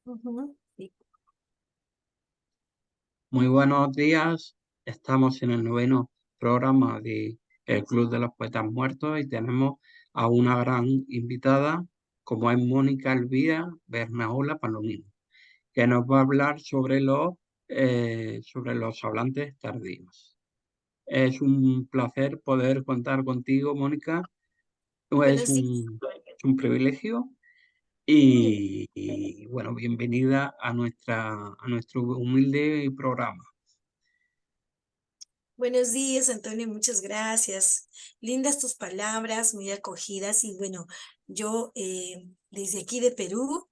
Ujú. Sí. Muy buenos días. Estamos en el noveno programa de El Club de los Poetas Muertos y tenemos a una gran invitada, como es Mónica Elvira Bernaola Palomino, que nos va a hablar sobre los hablantes tardíos. Es un placer poder contar contigo, Mónica. Es Buenos días. es un privilegio Mm, bueno, bienvenida a a nuestro humilde programa. Buenos días, Antonio, muchas gracias. Lindas tus palabras, muy acogidas. Y bueno, yo desde aquí de Perú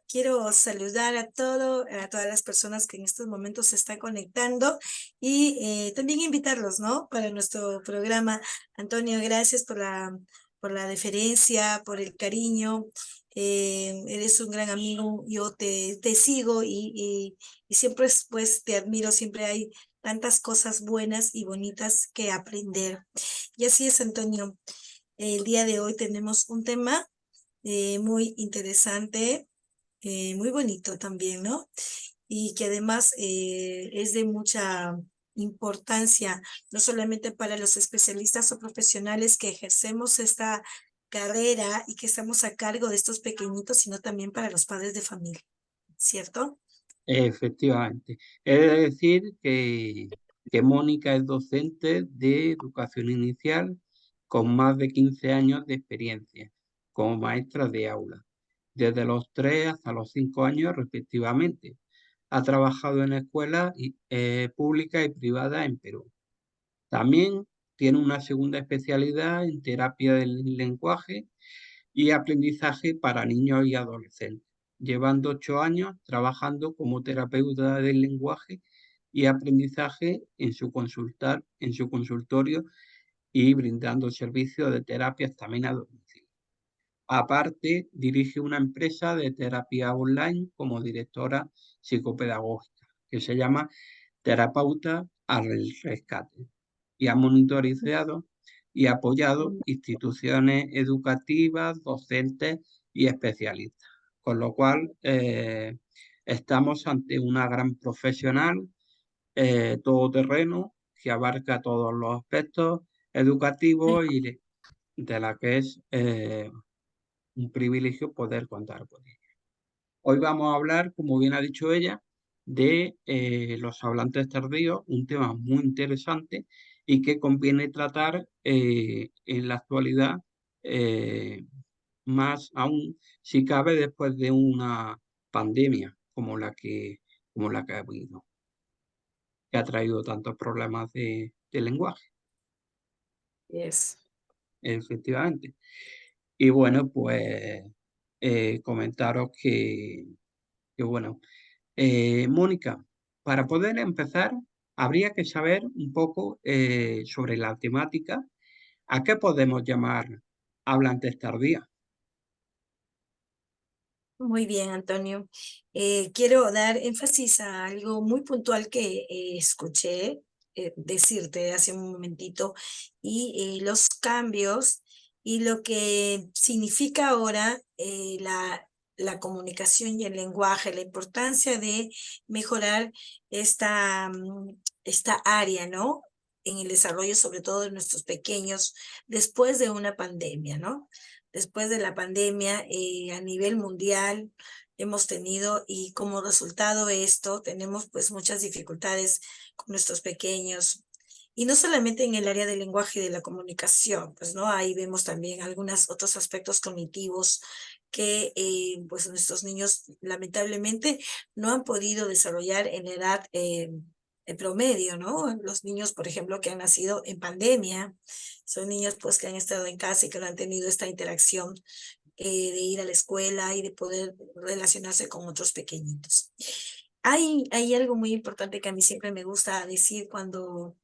quiero saludar a todas las personas que en estos momentos se están conectando y también invitarlos, ¿no? Para nuestro programa. Antonio, gracias por la deferencia, por el cariño. Eres un gran amigo, yo te sigo y siempre pues te admiro, siempre hay tantas cosas buenas y bonitas que aprender. Y así es, Antonio. El día de hoy tenemos un tema muy interesante, muy bonito también, ¿no? Y que además es de mucha importancia, no solamente para los especialistas o profesionales que ejercemos esta carrera y que estamos a cargo de estos pequeñitos, sino también para los padres de familia, ¿cierto? Efectivamente. He de decir que Mónica es docente de educación inicial con más de 15 años de experiencia como maestra de aula, desde los 3 hasta los 5 años respectivamente. Ha trabajado en escuelas públicas y privadas en Perú. También tiene una segunda especialidad en terapia del lenguaje y aprendizaje para niños y adolescentes, llevando 8 años trabajando como terapeuta del lenguaje y aprendizaje en su consultorio y brindando servicios de terapias también a domicilio. Aparte, dirige una empresa de terapia online como directora psicopedagógica, que se llama Terapeuta al Rescate, y ha monitorizado y apoyado instituciones educativas, docentes y especialistas. Con lo cual, estamos ante una gran profesional todoterreno que abarca todos los aspectos educativos y de la que es un privilegio poder contar con ella. Hoy vamos a hablar, como bien ha dicho ella, de los hablantes tardíos, un tema muy interesante y que conviene tratar en la actualidad, eh, más aún si cabe después de una pandemia como la que ha habido, que ha traído tantos problemas de lenguaje, Es. efectivamente. Y bueno, pues comentaros que bueno, Mónica, para poder empezar, habría que saber un poco sobre la temática. ¿A qué podemos llamar hablantes tardíos? Muy bien, Antonio. Quiero dar énfasis a algo muy puntual que escuché decirte hace un momentito y los cambios y lo que significa ahora la comunicación y el lenguaje, la importancia de mejorar esta área, ¿no? En el desarrollo, sobre todo de nuestros pequeños, después de una pandemia, ¿no? Después de la pandemia a nivel mundial hemos tenido y como resultado de esto tenemos pues muchas dificultades con nuestros pequeños y no solamente en el área del lenguaje y de la comunicación, pues no, ahí vemos también algunos otros aspectos cognitivos que pues nuestros niños lamentablemente no han podido desarrollar en edad en promedio, ¿no? Los niños, por ejemplo, que han nacido en pandemia, son niños pues que han estado en casa y que no han tenido esta interacción de ir a la escuela y de poder relacionarse con otros pequeñitos. Hay algo muy importante que a mí siempre me gusta decir cuando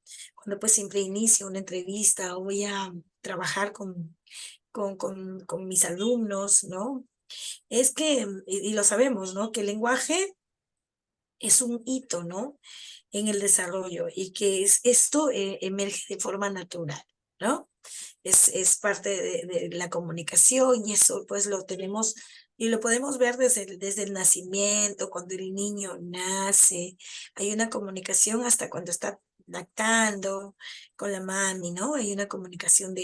pues siempre inicio una entrevista o voy a trabajar con mis alumnos, ¿no? Es que, y lo sabemos, ¿no? Que el lenguaje es un hito, ¿no? En el desarrollo y que esto emerge de forma natural, ¿no? Es parte de la comunicación y eso pues lo tenemos Y lo podemos ver desde el nacimiento, cuando el niño nace. Hay una comunicación hasta cuando está lactando con la mami, ¿no? Hay una comunicación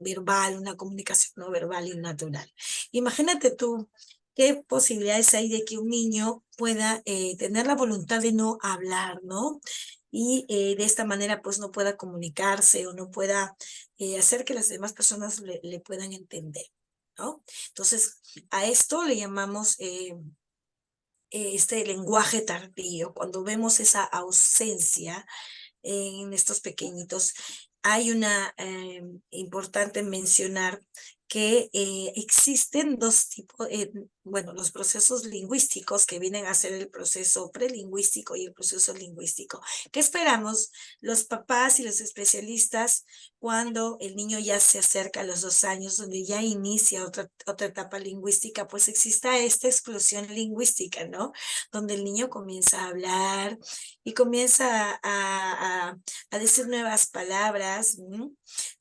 verbal, una comunicación no verbal y natural. Imagínate tú qué posibilidades hay de que un niño pueda tener la voluntad de no hablar, ¿no? Y de esta manera pues no pueda comunicarse o no pueda hacer que las demás personas le puedan entender, ¿no? Entonces, a esto le llamamos este lenguaje tardío. Cuando vemos esa ausencia en estos pequeñitos, hay una importante mencionar que existen dos tipos, bueno, los procesos lingüísticos que vienen a ser el proceso prelingüístico y el proceso lingüístico. ¿Qué esperamos los papás y los especialistas cuando el niño ya se acerca a los 2 años, donde ya inicia otra etapa lingüística? Pues exista esta explosión lingüística, ¿no? Donde el niño comienza a hablar y comienza a decir nuevas palabras,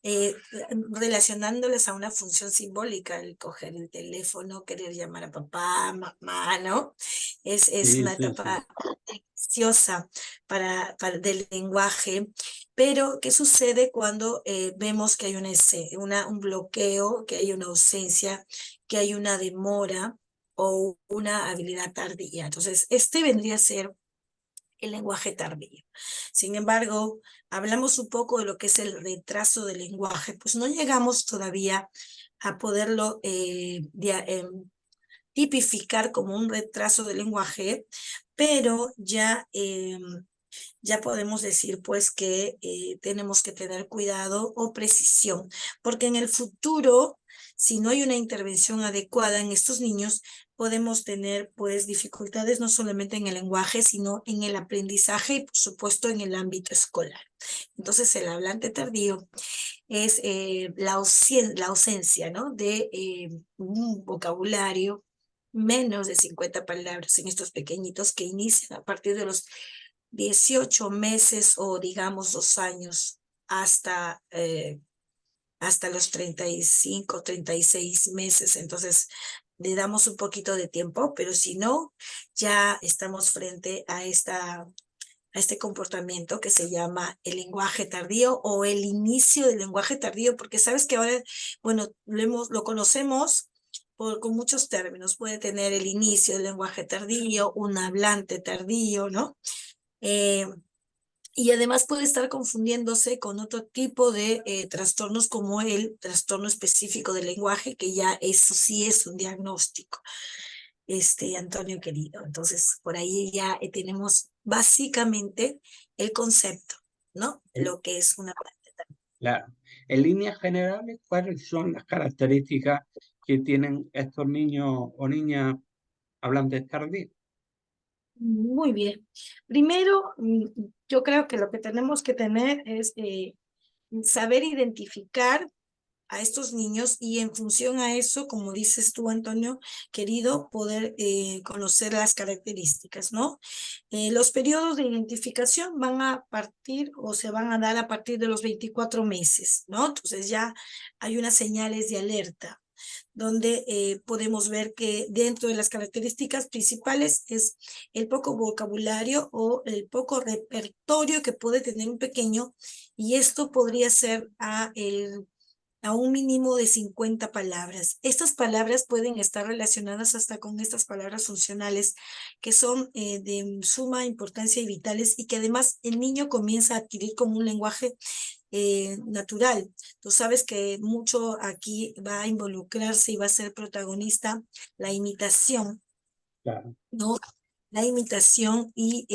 eh, relacionándoles a una función simbólica, el coger el teléfono, querer llamar a papá, mamá, ¿no? Es Sí, una sí, sí. etapa preciosa del lenguaje, pero ¿qué sucede cuando vemos que hay un bloqueo, que hay una ausencia, que hay una demora o una habilidad tardía? Entonces, este vendría a ser el lenguaje tardío. Sin embargo, hablamos un poco de lo que es el retraso del lenguaje, pues no llegamos todavía a poderlo tipificar como un retraso del lenguaje, pero ya podemos decir pues que tenemos que tener cuidado o precisión, porque en el futuro, si no hay una intervención adecuada en estos niños, podemos tener pues dificultades no solamente en el lenguaje, sino en el aprendizaje y por supuesto en el ámbito escolar. Entonces el hablante tardío es la ausencia, ¿no? De un vocabulario menos de 50 palabras en estos pequeñitos que inician a partir de los 18 meses o digamos 2 años hasta los 35, 36 meses. Entonces, le damos un poquito de tiempo, pero si no, ya estamos frente a este comportamiento que se llama el lenguaje tardío o el inicio del lenguaje tardío, porque sabes que ahora, bueno, lo conocemos con muchos términos. Puede tener el inicio del lenguaje tardío, un hablante tardío, ¿no? Eh, y además puede estar confundiéndose con otro tipo de trastornos como el trastorno específico del lenguaje, que ya eso sí es un diagnóstico, Antonio querido. Entonces, por ahí ya tenemos básicamente el concepto, ¿no? En- Lo que es una planta. Claro. En líneas generales, ¿cuáles son las características que tienen estos niños o niñas hablantes tardíos? Muy bien. Primero, yo creo que lo que tenemos que tener es saber identificar a estos niños y en función a eso, como dices tú, Antonio, querido, poder conocer las características, ¿no? Los periodos de identificación van a partir o se van a dar a partir de los 24 meses, ¿no? Entonces ya hay unas señales de alerta donde podemos ver que dentro de las características principales es el poco vocabulario o el poco repertorio que puede tener un pequeño, y esto podría ser a un mínimo de 50 palabras. Estas palabras pueden estar relacionadas hasta con estas palabras funcionales que son de suma importancia y vitales, y que además el niño comienza a adquirir como un lenguaje natural. Tú sabes que mucho aquí va a involucrarse y va a ser protagonista la imitación, Claro. ¿no? La imitación y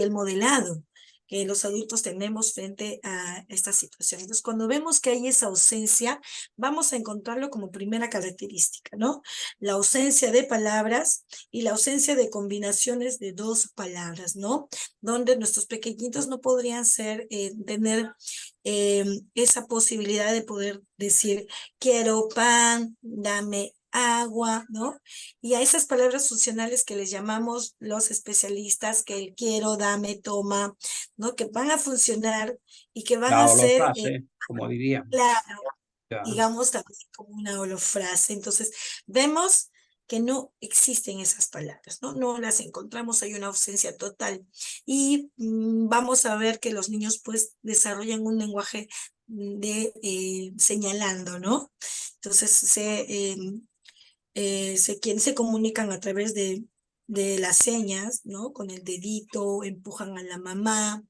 el modelado que los adultos tenemos frente a esta situación. Entonces, cuando vemos que hay esa ausencia, vamos a encontrarlo como primera característica, ¿no? La ausencia de palabras y la ausencia de combinaciones de dos palabras, ¿no? Donde nuestros pequeñitos no podrían tener esa posibilidad de poder decir, quiero pan, dame agua, ¿no? Y a esas palabras funcionales que les llamamos los especialistas, que el quiero, dame, toma, ¿no? Que van a funcionar y que van La a ser, holofrase, como diríamos. claro, Ya. digamos, también como una holofrase. Entonces, vemos que no existen esas palabras, ¿no? No las encontramos, hay una ausencia total. Y vamos a ver que los niños pues desarrollan un lenguaje de señalando, ¿no? Entonces se comunican a través de las señas, ¿no? Con el dedito, empujan a la mamá.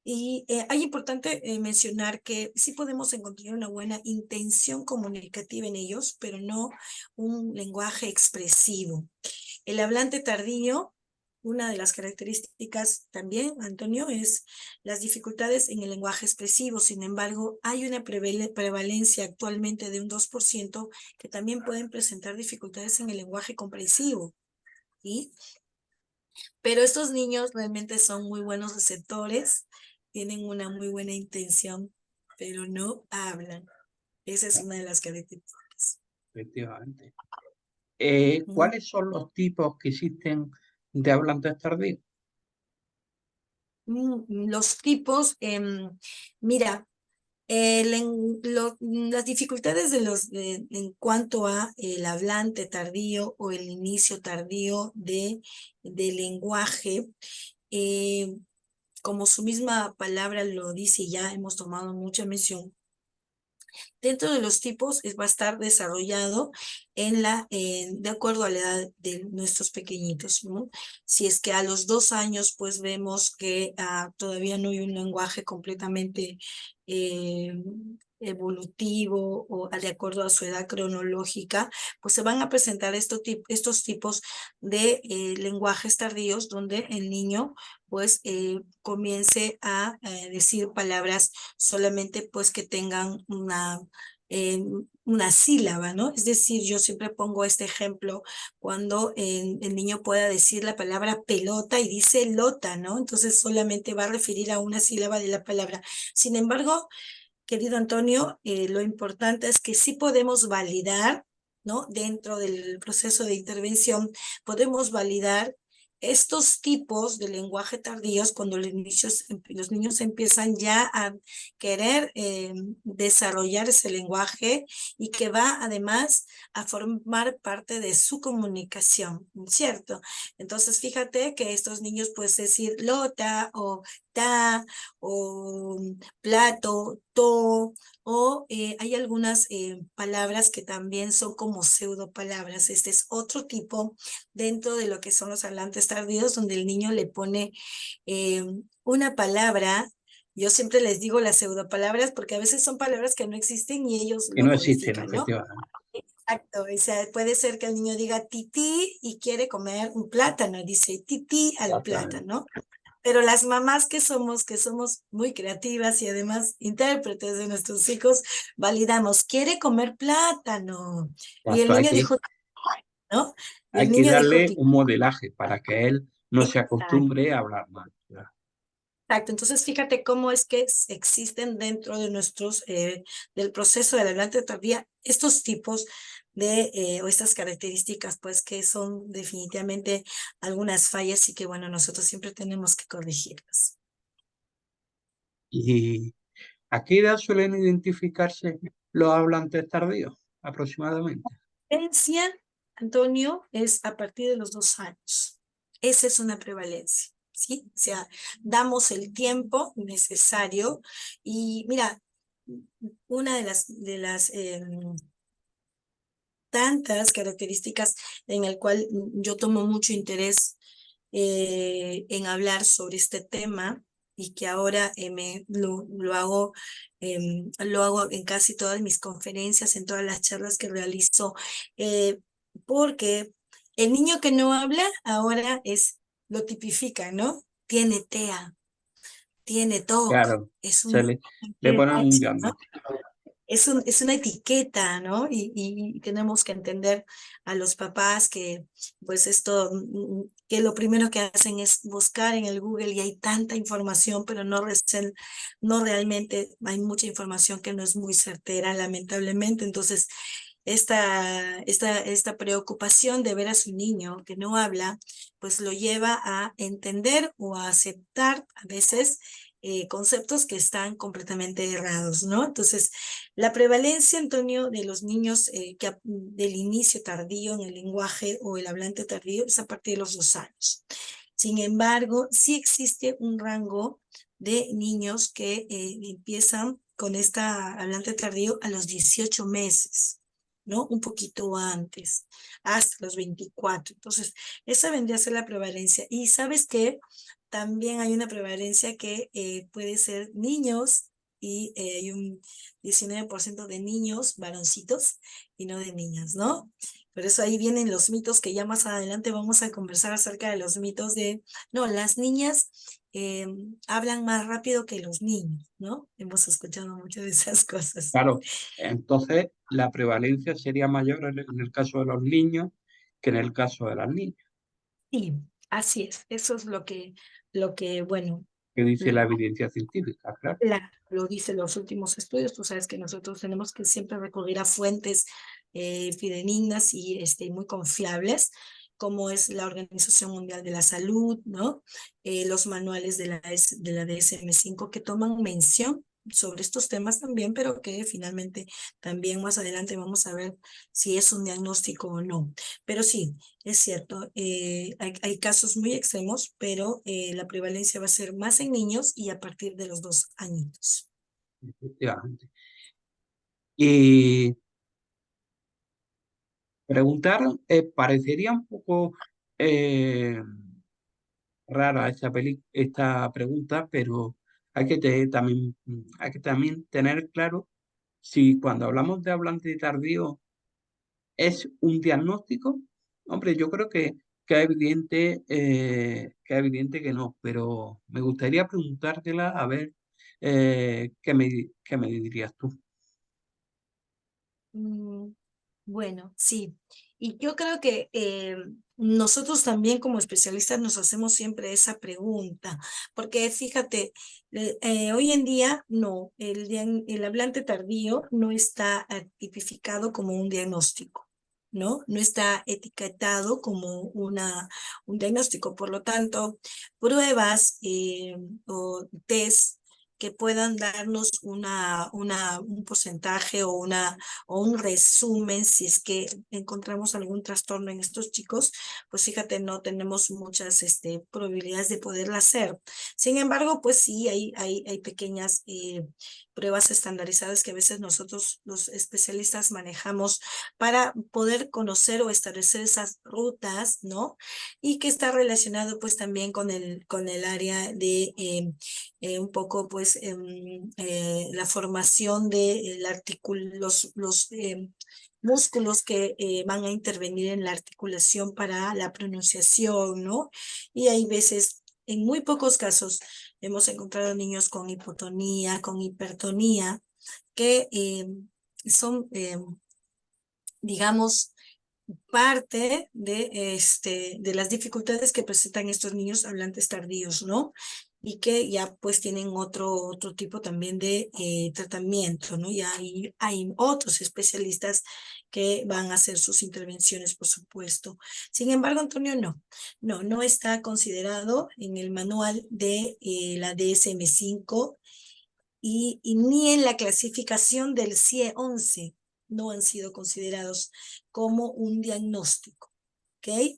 Y hay importante mencionar que sí podemos encontrar una buena intención comunicativa en ellos, pero no un lenguaje expresivo. El hablante tardío, una de las características también, Antonio, es las dificultades en el lenguaje expresivo. Sin embargo, hay una prevalencia actualmente de un 2% que también pueden presentar dificultades en el lenguaje comprensivo. ¿Sí? Pero estos niños realmente son muy buenos receptores, tienen una muy buena intención, pero no hablan. Esa es una de las características. Efectivamente. Ujú. ¿Cuáles son los tipos que existen de hablantes tardíos? Los tipos, mira, las dificultades en cuanto a el hablante tardío o el inicio tardío de lenguaje, eh, como su misma palabra lo dice, y ya hemos tomado mucha mención, dentro de los tipos va a estar desarrollado de acuerdo a la edad de nuestros pequeñitos, ¿no? Si es que a los 2 años, pues vemos que todavía no hay un lenguaje completamente eh, evolutivo o de acuerdo a su edad cronológica, pues se van a presentar estos tipos de lenguajes tardíos donde el niño pues comience a decir palabras solamente pues que tengan una sílaba, ¿no? Es decir, yo siempre pongo este ejemplo cuando el niño pueda decir la palabra pelota y dice lota, ¿no? Entonces solamente va a referir a una sílaba de la palabra. Sin embargo, querido Antonio, lo importante es que sí podemos validar, ¿no? Dentro del proceso de intervención, podemos validar estos tipos de lenguaje tardíos cuando los niños empiezan ya a querer desarrollar ese lenguaje y que va además a formar parte de su comunicación, ¿cierto? Entonces, fíjate que estos niños pueden decir lota o ta o plato, to, o hay algunas palabras que también son como pseudo palabras. Este es otro tipo dentro de lo que son los hablantes tardíos, donde el niño le pone una palabra. Yo siempre les digo las pseudopalabras porque a veces son palabras que no existen y ellos Que lo no existen, codifican, ¿no? efectivamente. Exacto, o sea, puede ser que el niño diga tití y quiere comer un plátano, dice tití al Exactamente. plátano. Pero las mamás que somos muy creativas y además intérpretes de nuestros hijos, validamos, quiere comer plátano. Y el Exacto, niño dijo, ¿no? Y el hay que niño dijo, darle un modelaje para que él no se exacto. acostumbre a hablar mal. Exacto, entonces fíjate cómo es que existen dentro de del proceso del hablante tardía estos tipos o estas características, pues que son definitivamente algunas fallas y que bueno, nosotros siempre tenemos que corregirlas. ¿Y a qué edad suelen identificarse los hablantes tardíos aproximadamente? Prevalencia, Antonio, es a partir de los 2 años. Esa es una prevalencia, ¿sí? O sea, damos el tiempo necesario y mira, una de las tantas características en el cual yo tomo mucho interés en hablar sobre este tema y que ahora lo hago en casi todas mis conferencias, en todas las charlas que realizo, eh, porque el niño que no habla ahora lo tipifica, ¿no? Tiene TEA, tiene TOC, Claro, es se un le ponen un diagnóstico. es una etiqueta, ¿no? Y tenemos que entender a los papás que, pues esto, que lo primero que hacen es buscar en el Google y hay tanta información, pero no realmente hay mucha información que no es muy certera, lamentablemente. Entonces, esta preocupación de ver a su niño que no habla, pues lo lleva a entender o a aceptar a veces conceptos que están completamente errados, ¿no? Entonces, la prevalencia, Antonio, de los niños del inicio tardío en el lenguaje o el hablante tardío es a partir de los 2 años. Sin embargo, sí existe un rango de niños que empiezan con esta hablante tardío a los 18 meses, ¿no? Un poquito antes, hasta los 24. Entonces, esa vendría a ser la prevalencia. Y ¿sabes qué? También hay una prevalencia que puede ser niños y hay un 19% de niños varoncitos y no de niñas, ¿no? Por eso ahí vienen los mitos que ya más adelante vamos a conversar acerca de los mitos de, no, las niñas hablan más rápido que los niños, ¿no? Hemos escuchado muchas de esas cosas. Claro, entonces la prevalencia sería mayor en el caso de los niños que en el caso de las niñas. Sí, así es. Eso es bueno, ¿Qué dice la evidencia científica? Claro. lo dicen los últimos estudios. Tú sabes que nosotros tenemos que siempre recurrir a fuentes fidedignas y muy confiables, como es la Organización Mundial de la Salud, ¿no? Los manuales de la DSM-5 que toman mención sobre estos temas también, pero que finalmente también más adelante vamos a ver si es un diagnóstico o no. Pero sí, es cierto, hay casos muy extremos, pero la prevalencia va a ser más en niños y a partir de los 2 añitos. Efectivamente. Y preguntar, parecería un poco eh, rara esta pregunta, pero hay que también tener claro si cuando hablamos de hablante tardío es un diagnóstico. Hombre, yo creo que es evidente que no, pero me gustaría preguntártela a ver qué me dirías tú. Mm, Bueno, sí. Y yo creo que nosotros también como especialistas nos hacemos siempre esa pregunta, porque fíjate, hoy en día no, el hablante tardío no está tipificado como un diagnóstico, ¿no? No está etiquetado como un diagnóstico. Por lo tanto, pruebas o test que puedan darnos un porcentaje o un resumen, si es que encontramos algún trastorno en estos chicos, pues fíjate, no tenemos muchas probabilidades de poderla hacer. Sin embargo, pues sí, hay pequeñas pruebas estandarizadas que a veces nosotros, los especialistas, manejamos para poder conocer o establecer esas rutas, ¿no? Y que está relacionado pues también con el área de un poco pues la formación de los músculos que van a intervenir en la articulación para la pronunciación, ¿no? Y hay veces, en muy pocos casos, hemos encontrado niños con hipotonía, con hipertonía, que son, digamos, parte de las dificultades que presentan estos niños hablantes tardíos, ¿no? Y que ya pues tienen otro tipo también de tratamiento, ¿no? Ya hay otros especialistas que van a hacer sus intervenciones, por supuesto. Sin embargo, Antonio, no está considerado en el manual de la DSM-5 y ni en la clasificación del CIE-11 no han sido considerados como un diagnóstico, ¿ok?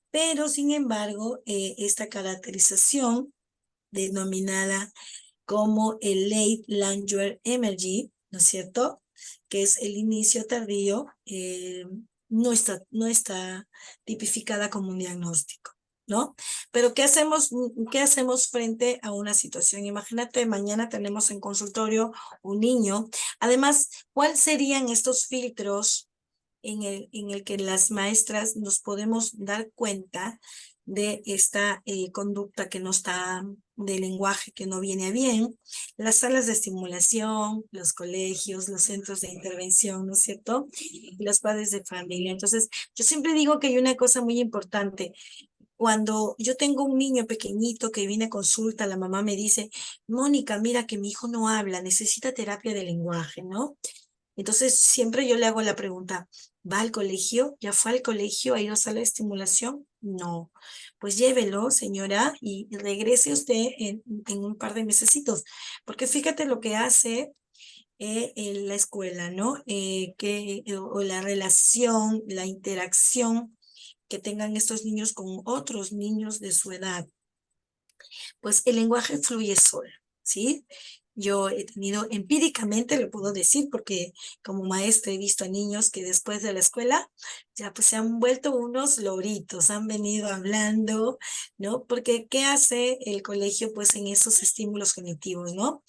Pero, sin embargo, esta caracterización denominada como el Late Language Emergy, ¿no es cierto? Que es el inicio tardío, no está tipificada como un diagnóstico, ¿no? Pero qué hacemos frente a una situación? Imagínate, mañana tenemos en consultorio un niño. Además, ¿cuáles serían estos filtros en el que las maestras nos podemos dar cuenta de esta conducta que no está, de lenguaje que no viene a bien? Las salas de estimulación, los colegios, los centros de intervención, ¿no es cierto? Y los padres de familia. Entonces, yo siempre digo que hay una cosa muy importante. Cuando yo tengo un niño pequeñito que viene a consulta, la mamá me dice, Mónica, mira que mi hijo no habla, necesita terapia de lenguaje, ¿no? Entonces, siempre yo le hago la pregunta, ¿Va al colegio? ¿Ya fue al colegio? ¿Ha ido a sala de estimulación? No. Pues llévelo, señora, y regrese usted en un par de mesecitos. Porque fíjate lo que hace en la escuela, ¿no? O la relación, la interacción que tengan estos niños con otros niños de su edad. Pues el lenguaje fluye solo, ¿sí? Yo he tenido, empíricamente lo puedo decir, porque como maestra he visto a niños que después de la escuela ya pues se han vuelto unos loritos, han venido hablando, ¿no? Porque ¿qué hace el colegio pues en esos estímulos cognitivos, ¿no?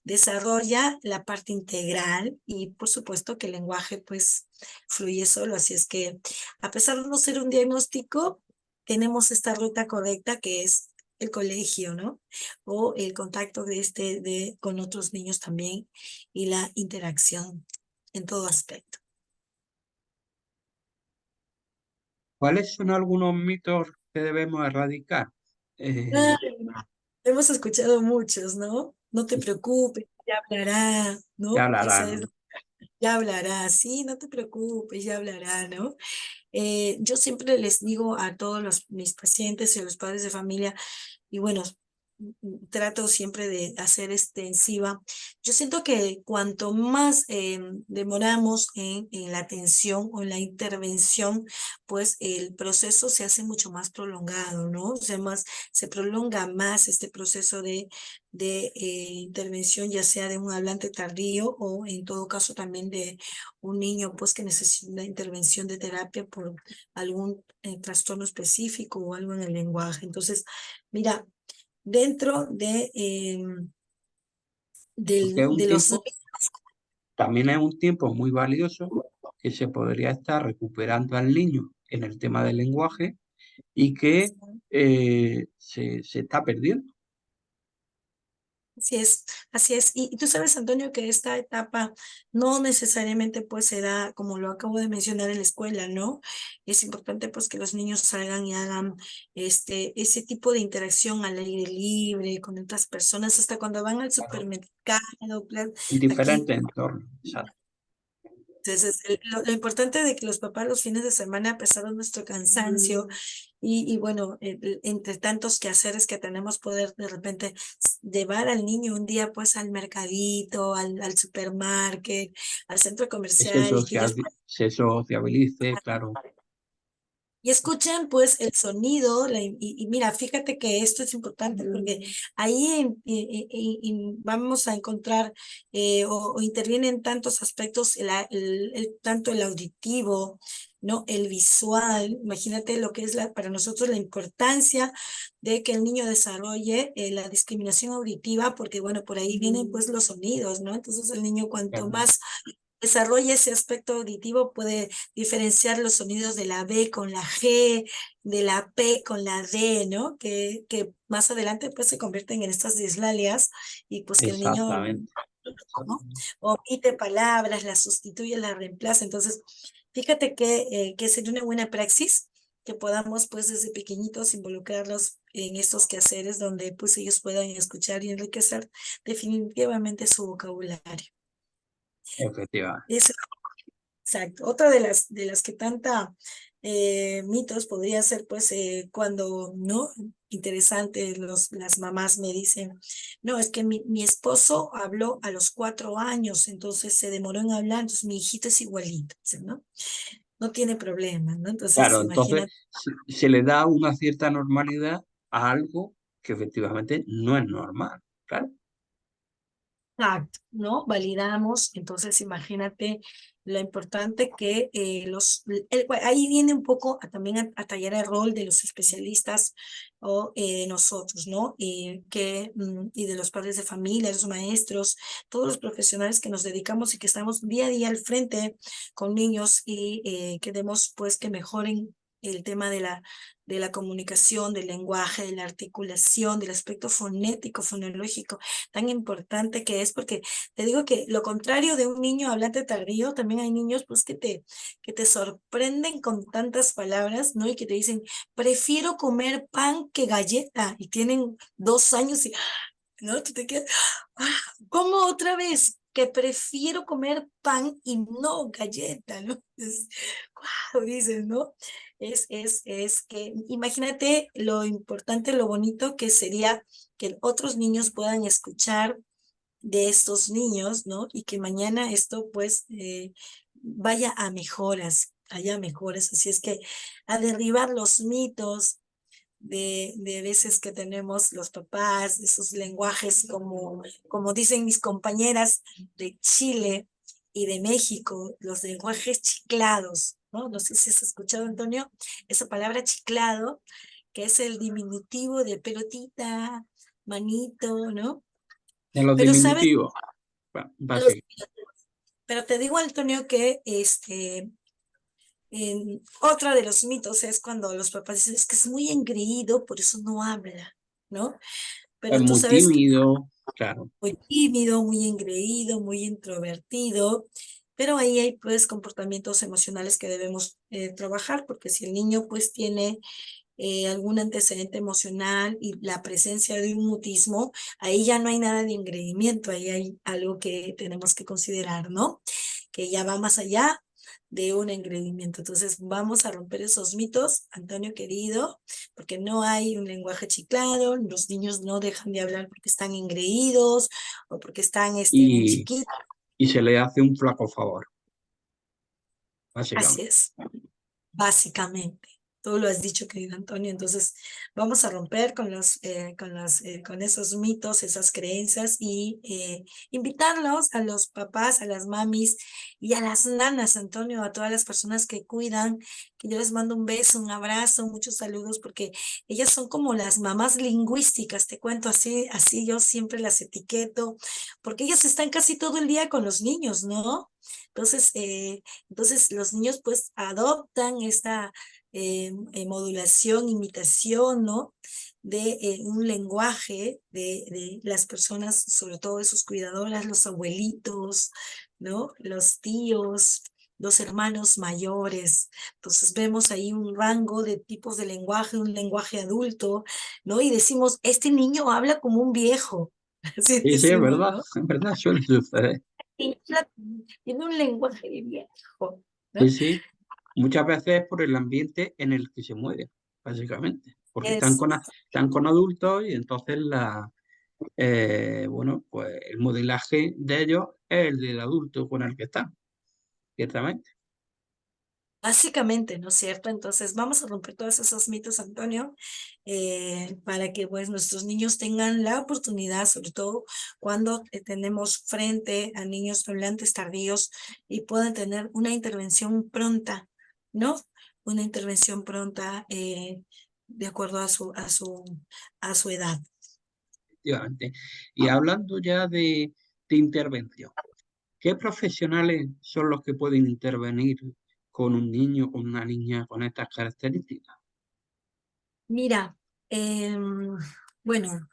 Desarrolla la parte integral y por supuesto que el lenguaje pues fluye solo, así es que a pesar de no ser un diagnóstico, tenemos esta ruta correcta que es el colegio, ¿no? O el contacto con otros niños también y la interacción en todo aspecto. ¿Cuáles son algunos mitos que debemos erradicar? Ah, Eh, hemos escuchado muchos, ¿no? No te preocupes, ya hablará, ya ¿no? hablará, Esa es, ¿no? ya hablará, sí, no te preocupes, ya hablará, ¿no? Yo siempre les digo a todos mis pacientes y a los padres de familia, y bueno, trato siempre de hacer extensiva. Yo siento que cuanto más demoramos en la atención o en la intervención, pues el proceso se hace mucho más prolongado, ¿no? O sea, se prolonga más este proceso de intervención, ya sea de un hablante tardío o en todo caso también de un niño pues que necesita una intervención de terapia por algún trastorno específico o algo en el lenguaje. Entonces, mira, dentro Porque es un de los... tiempo, también es un tiempo muy valioso que se podría estar recuperando al niño en el tema del lenguaje y que se está perdiendo. Así es, así es. Y tú sabes, Antonio, que esta etapa no necesariamente pues se da, como lo acabo de mencionar, en la escuela, ¿no? Es importante pues que los niños salgan y hagan ese tipo de interacción al aire libre, con otras personas, hasta cuando van al Claro. supermercado, En aquí. diferentes entornos. Exacto. Entonces, lo importante de que los papás los fines de semana, a pesar de nuestro cansancio y bueno, entre tantos quehaceres que tenemos, poder de repente llevar al niño un día pues al mercadito, al supermarket, al centro Que se, comercial y que ellos se sociabilice, claro. y escuchen pues el sonido, y mira, fíjate que esto es importante porque ahí vamos a encontrar o intervienen tantos aspectos, tanto el auditivo, ¿no? El visual, imagínate lo que es para nosotros la importancia de que el niño desarrolle la discriminación auditiva, porque bueno, por ahí vienen pues los sonidos, ¿no? Entonces el niño cuanto Claro. más desarrolla ese aspecto auditivo, puede diferenciar los sonidos de la B con la G, de la P con la D, ¿no? Que más adelante pues se convierten en estas dislalias y pues que el niño, Exactamente. ¿no? Omite palabras, las sustituye, las reemplaza. Entonces, fíjate que sería una buena praxis que podamos pues desde pequeñitos involucrarlos en estos quehaceres donde pues ellos puedan escuchar y enriquecer definitivamente su vocabulario. Efectivamente. Eso. Exacto. Otra de las que tanta mitos podría ser, pues, cuando, ¿no? Interesante, las mamás me dicen, no, es que mi esposo habló a los 4 años, entonces se demoró en hablar, entonces mi hijito es igualito, ¿no? No tiene problema, ¿no? Entonces, Claro, entonces imagínate. se le da una cierta normalidad a algo que efectivamente no es normal. Claro. Exacto, ¿no? Validamos, entonces imagínate lo importante que ahí viene un poco también a tallar el rol de los especialistas o nosotros, ¿no? Y de los padres de familia, los maestros, todos los profesionales que nos dedicamos y que estamos día a día al frente con niños y queremos pues que mejoren el tema de la comunicación, del lenguaje, de la articulación, del aspecto fonético, fonológico tan importante que es, porque te digo que lo contrario de un niño hablante tardío, también hay niños pues que te sorprenden con tantas palabras, ¿no? Y que te dicen, prefiero comer pan que galleta, y tienen 2 años y, ¿no? Tú te quedas, "Ah, ¿cómo otra vez? que prefiero comer pan y no galleta, ¿no? Wow, dices, ¿no? Es que imagínate lo importante, lo bonito que sería que otros niños puedan escuchar de estos niños, ¿no? Y que mañana esto pues vaya a mejoras, haya mejoras. Así es que a derribar los mitos de veces que tenemos los papás, esos lenguajes como dicen mis compañeras de Chile y de México, los lenguajes chiclados, ¿no? No sé si has escuchado, Antonio, esa palabra chiclado, que es el diminutivo de pelotita, manito, ¿no? De los Pero sabes, diminutivos, los, básicamente. pero te digo, Antonio, que otra de los mitos es cuando los papás dicen, es que es muy engreído, por eso no habla, ¿no? Es Pero tú muy sabes que tímido, claro. muy tímido, muy engreído, muy introvertido, pero ahí hay pues comportamientos emocionales que debemos trabajar, porque si el niño pues tiene algún antecedente emocional y la presencia de un mutismo, ahí ya no hay nada de engreimiento, ahí hay algo que tenemos que considerar, ¿no? Que ya va más allá de un engreimiento. Entonces vamos a romper esos mitos, Antonio querido, porque no hay un lenguaje chiclado, los niños no dejan de hablar porque están engreídos o porque están muy Y, chiquitos. y se le hace un flaco favor, Así básicamente. es. Básicamente, tú lo has dicho, querido Antonio, entonces vamos a romper con esos mitos, esas creencias y invitarlos a los papás, a las mamis y a las nanas, Antonio, a todas las personas que cuidan, que yo les mando un beso, un abrazo, muchos saludos, porque ellas son como las mamás lingüísticas, te cuento así yo siempre las etiqueto, porque ellas están casi todo el día con los niños, ¿no? Entonces, entonces los niños pues adoptan esta modulación, imitación, ¿no? De un lenguaje de las personas, sobre todo de sus cuidadoras, los abuelitos, ¿no? Los tíos, los hermanos mayores. Entonces vemos ahí un rango de tipos de lenguaje, un lenguaje adulto, ¿no? Y decimos, este niño habla como un viejo, así Sí, sí, decimos, ¿no? es verdad, suele suceder. Tiene un lenguaje de viejo, Sí, ¿no? sí. Muchas veces es por el ambiente en el que se mueve, básicamente. Porque Es están con adultos y entonces bueno, pues el modelaje de ellos es el del adulto con el que están, ciertamente. básicamente, ¿no es cierto? Entonces vamos a romper todos esos mitos, Antonio, para que pues nuestros niños tengan la oportunidad, sobre todo cuando tenemos frente a niños hablantes tardíos y puedan tener una intervención pronta, ¿no? Una intervención pronta de acuerdo a su edad. Efectivamente. Y hablando ya de intervención, ¿qué profesionales son los que pueden intervenir con un niño, con una niña con estas características? Mira, bueno,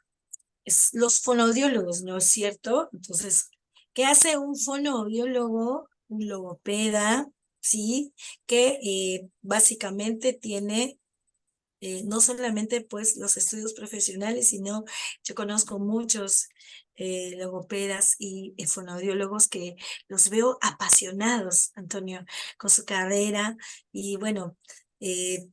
los fonoaudiólogos, ¿no es cierto? Entonces, ¿qué hace un fonoaudiólogo, un logopeda, sí? Que básicamente tiene no solamente pues los estudios profesionales, sino yo conozco muchos logopedas y fonoaudiólogos que los veo apasionados, Antonio, con su carrera y bueno, eh,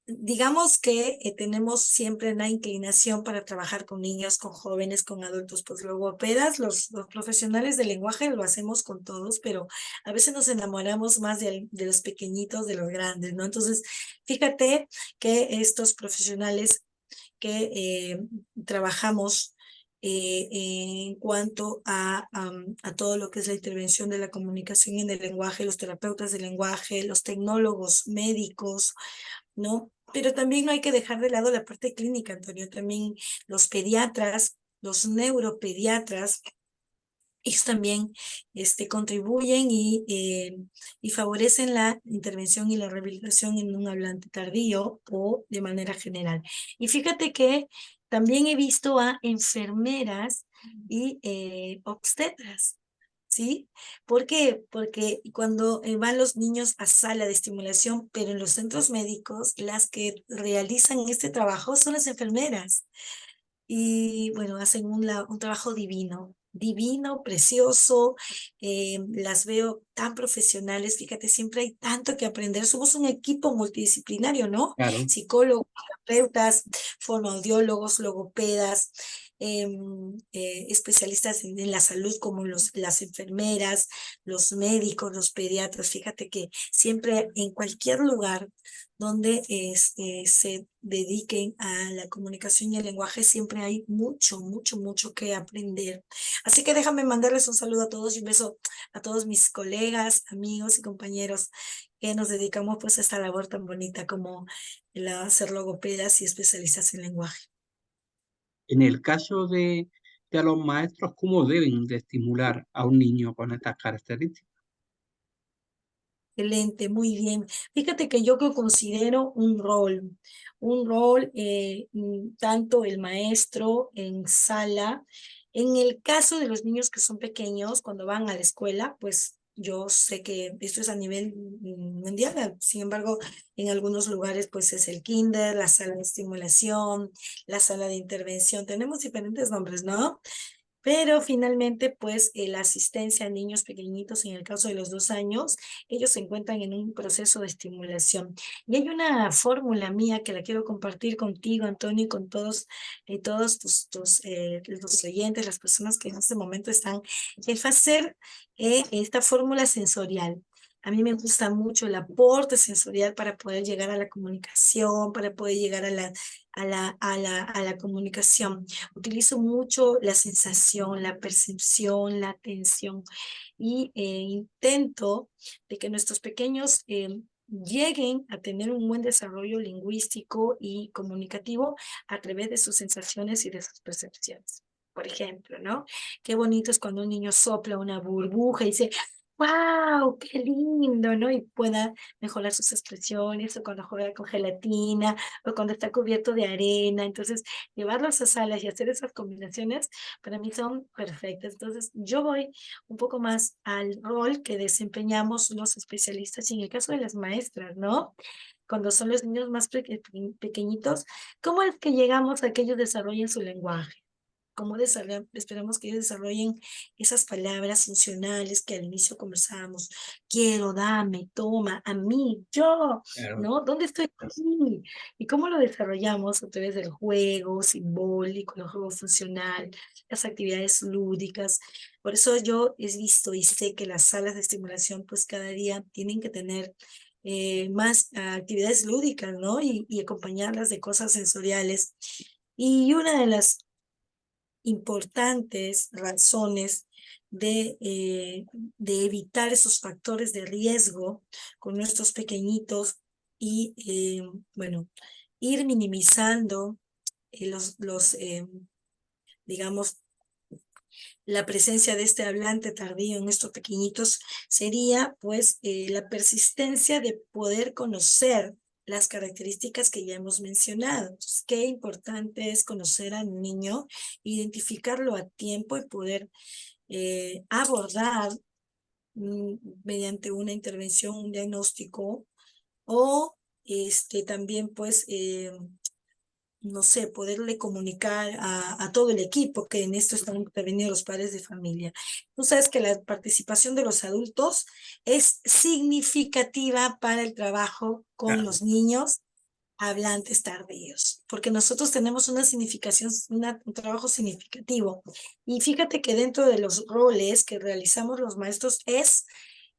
digamos que tenemos siempre una inclinación para trabajar con niños, con jóvenes, con adultos, pues logopedas, los profesionales del lenguaje lo hacemos con todos, pero a veces nos enamoramos más de los pequeñitos, de los grandes, ¿no? Entonces, fíjate que estos profesionales que trabajamos en cuanto a todo lo que es la intervención de la comunicación en el lenguaje, los terapeutas del lenguaje, los tecnólogos médicos, ¿no? Pero también no hay que dejar de lado la parte clínica, Antonio, también los pediatras, los neuropediatras, ellos también contribuyen y favorecen la intervención y la rehabilitación en un hablante tardío o de manera general. Y fíjate que también he visto a enfermeras y obstetras. ¿Sí? ¿Por qué? Porque cuando van los niños a sala de estimulación, pero en los centros médicos, las que realizan este trabajo son las enfermeras. Y bueno, hacen un trabajo divino, divino, precioso, las veo tan profesionales, fíjate, siempre hay tanto que aprender, somos un equipo multidisciplinario, ¿no? Claro. Psicólogos, terapeutas, fonoaudiólogos, logopedas, especialistas en la salud como las enfermeras, los médicos, los pediatras, fíjate que siempre en cualquier lugar donde se dediquen a la comunicación y el lenguaje, siempre hay mucho, mucho, mucho que aprender. Así que déjame mandarles un saludo a todos y un beso a todos mis colegas, amigos y compañeros que nos dedicamos pues a esta labor tan bonita como la ser logopedas y especialistas en lenguaje. En el caso de los maestros, ¿cómo deben de estimular a un niño con estas características? Excelente, muy bien. Fíjate que yo que considero un rol tanto el maestro en sala, en el caso de los niños que son pequeños, cuando van a la escuela, pues yo sé que esto es a nivel mundial, sin embargo, en algunos lugares pues es el kinder, la sala de estimulación, la sala de intervención, tenemos diferentes nombres, ¿no? Pero finalmente, pues la asistencia a niños pequeñitos, en el caso de los 2 años, ellos se encuentran en un proceso de estimulación. Y hay una fórmula mía que la quiero compartir contigo, Antonio, y con todos los oyentes, las personas que en este momento están, es hacer esta fórmula sensorial. A mí me gusta mucho el aporte sensorial para poder llegar a la comunicación, para poder llegar a la comunicación. Utilizo mucho la sensación, la percepción, la atención y intento de que nuestros pequeños lleguen a tener un buen desarrollo lingüístico y comunicativo a través de sus sensaciones y de sus percepciones. Por ejemplo, ¿no? Qué bonito es cuando un niño sopla una burbuja y dice, ¡wow! ¡Qué lindo! ¿No? Y pueda mejorar sus expresiones, o cuando juega con gelatina, o cuando está cubierto de arena. Entonces, llevarlos a salas y hacer esas combinaciones para mí son perfectas. Entonces, yo voy un poco más al rol que desempeñamos los especialistas y en el caso de las maestras, ¿no? Cuando son los niños más pequeñitos, ¿cómo es que llegamos a que ellos desarrollen su lenguaje? Cómo esperamos que ellos desarrollen esas palabras funcionales que al inicio conversábamos. Quiero, dame, toma, a mí, yo, Claro. ¿no? ¿Dónde estoy aquí? ¿Y cómo lo desarrollamos? A través del juego simbólico, el juego funcional, las actividades lúdicas. Por eso yo he visto y sé que las salas de estimulación pues cada día tienen que tener más actividades lúdicas, ¿no? Y acompañarlas de cosas sensoriales. Y una de las importantes razones de evitar esos factores de riesgo con nuestros pequeñitos y, bueno, ir minimizando digamos, la presencia de este hablante tardío en estos pequeñitos sería, pues, la persistencia de poder conocer las características que ya hemos mencionado. Entonces, qué importante es conocer al niño, identificarlo a tiempo y poder abordar mediante una intervención, un diagnóstico o también pues no sé, poderle comunicar a todo el equipo, que en esto están intervenidos los padres de familia. Tú sabes que la participación de los adultos es significativa para el trabajo con Claro. los niños hablantes tardíos, porque nosotros tenemos una significación, un trabajo significativo. Y fíjate que dentro de los roles que realizamos los maestros es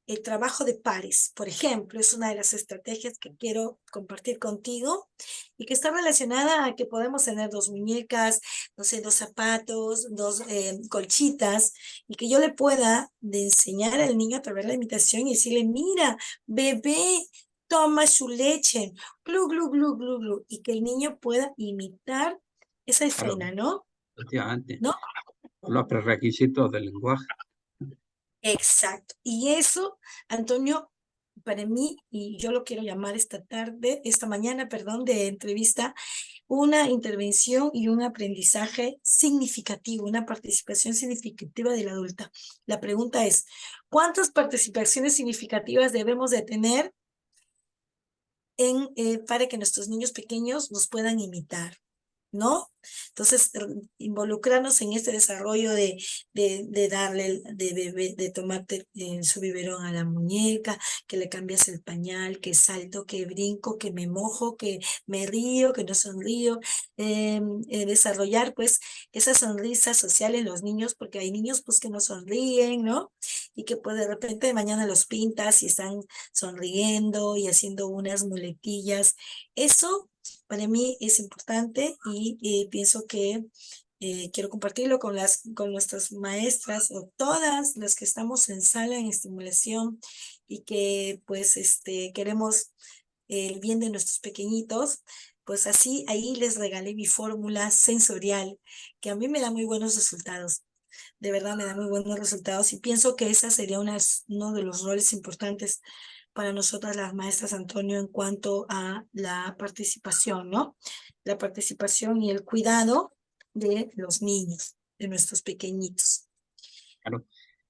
el trabajo de pares, por ejemplo, es una de las estrategias que quiero compartir contigo y que está relacionada a que podemos tener dos muñecas, no sé, dos zapatos, dos colchitas y que yo le pueda de enseñar al niño a través de la imitación y decirle, mira, bebé, toma su leche, glu, glu, glu, glu, glu, y que el niño pueda imitar esa Claro, escena, ¿no? efectivamente. ¿No? Los prerequisitos del lenguaje. Exacto. Y eso, Antonio, para mí, y yo lo quiero llamar esta mañana, perdón, de entrevista, una intervención y un aprendizaje significativo, una participación significativa del adulta. La pregunta es, ¿cuántas participaciones significativas debemos de tener para que nuestros niños pequeños nos puedan imitar? ¿no? Entonces, involucrarnos en este desarrollo de darle, de bebé, de tomarte su biberón a la muñeca, que le cambias el pañal, que salto, que brinco, que me mojo, que me río, que no sonrío, desarrollar pues esa sonrisa social en los niños, porque hay niños pues que no sonríen, ¿no? Y que pues de repente mañana los pintas y están sonriendo y haciendo unas muletillas. Eso para mí es importante y pienso que quiero compartirlo con con nuestras maestras o todas las que estamos en sala en estimulación y que pues queremos el bien de nuestros pequeñitos. Pues así ahí les regalé mi fórmula sensorial, que a mí me da muy buenos resultados. De verdad me da muy buenos resultados y pienso que esa sería uno de los roles importantes para nosotras las maestras, Antonio, en cuanto a la participación, ¿no? La participación y el cuidado de los niños, de nuestros pequeñitos. Claro.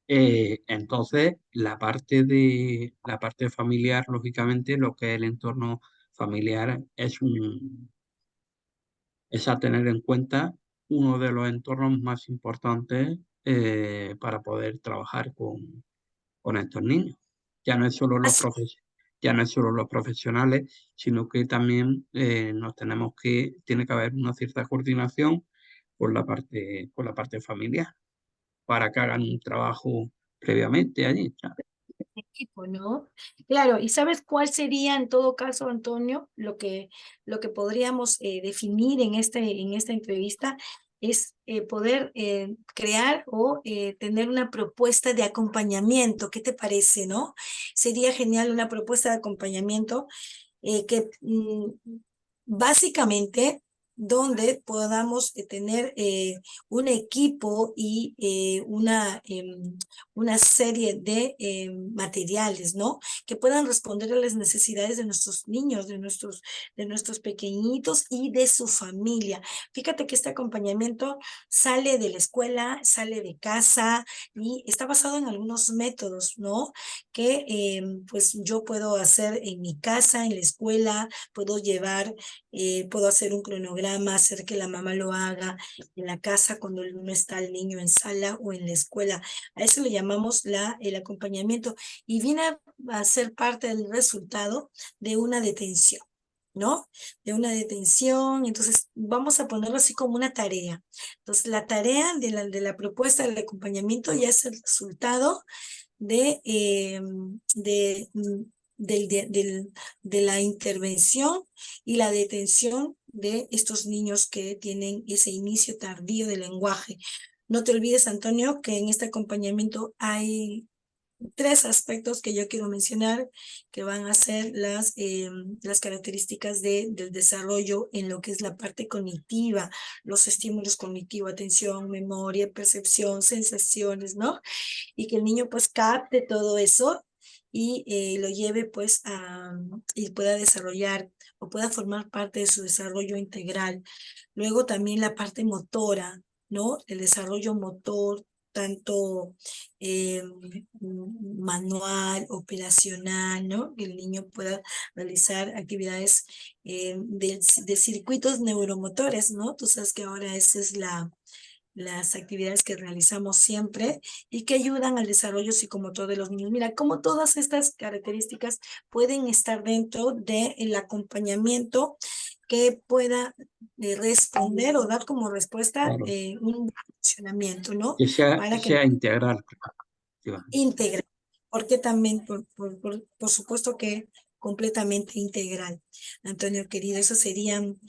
Entonces, la parte familiar, lógicamente, lo que es el entorno familiar es a tener en cuenta uno de los entornos más importantes para poder trabajar con estos niños. Ya no es solo Así, ya no es solo los profesionales, sino que también tiene que haber una cierta coordinación con la parte familiar para que hagan un trabajo previamente allí. Claro. equipo, ¿no? Claro, ¿y sabes cuál sería en todo caso, Antonio, lo que podríamos definir en esta entrevista? Es poder crear o tener una propuesta de acompañamiento. ¿Qué te parece, no? Sería genial una propuesta de acompañamiento que básicamente donde podamos tener un equipo y una serie de materiales, ¿no? Que puedan responder a las necesidades de nuestros niños, de nuestros pequeñitos y de su familia. Fíjate que este acompañamiento sale de la escuela, sale de casa y está basado en algunos métodos, ¿no? Que pues yo puedo hacer en mi casa, en la escuela, puedo llevar, puedo hacer un cronograma, hacer que la mamá lo haga en la casa cuando no está el niño en sala o en la escuela. A eso le llamamos el acompañamiento y viene a ser parte del resultado de una detención. ¿No? De una detención, entonces vamos a ponerlo así como una tarea. Entonces, la tarea de la propuesta del acompañamiento ya es el resultado de, de la intervención y la detención de estos niños que tienen ese inicio tardío del lenguaje. No te olvides, Antonio, que en este acompañamiento hay tres aspectos que yo quiero mencionar que van a ser las características del desarrollo en lo que es la parte cognitiva, los estímulos cognitivos, atención, memoria, percepción, sensaciones, ¿no? Y que el niño pues capte todo eso y lo lleve pues y pueda desarrollar o pueda formar parte de su desarrollo integral. Luego también la parte motora, ¿no? El desarrollo motor, tanto eh, manual, operacional, ¿no? Que el niño pueda realizar actividades de circuitos neuromotores, ¿no? Tú sabes que ahora esa es las actividades que realizamos siempre y que ayudan al desarrollo psicomotor de los niños. Mira, cómo todas estas características pueden estar dentro del acompañamiento que pueda responder o dar como respuesta Claro. un funcionamiento, ¿no? Que Para que sea integral, efectivamente. integral, porque también, por supuesto que completamente integral. Antonio, querido, eso serían,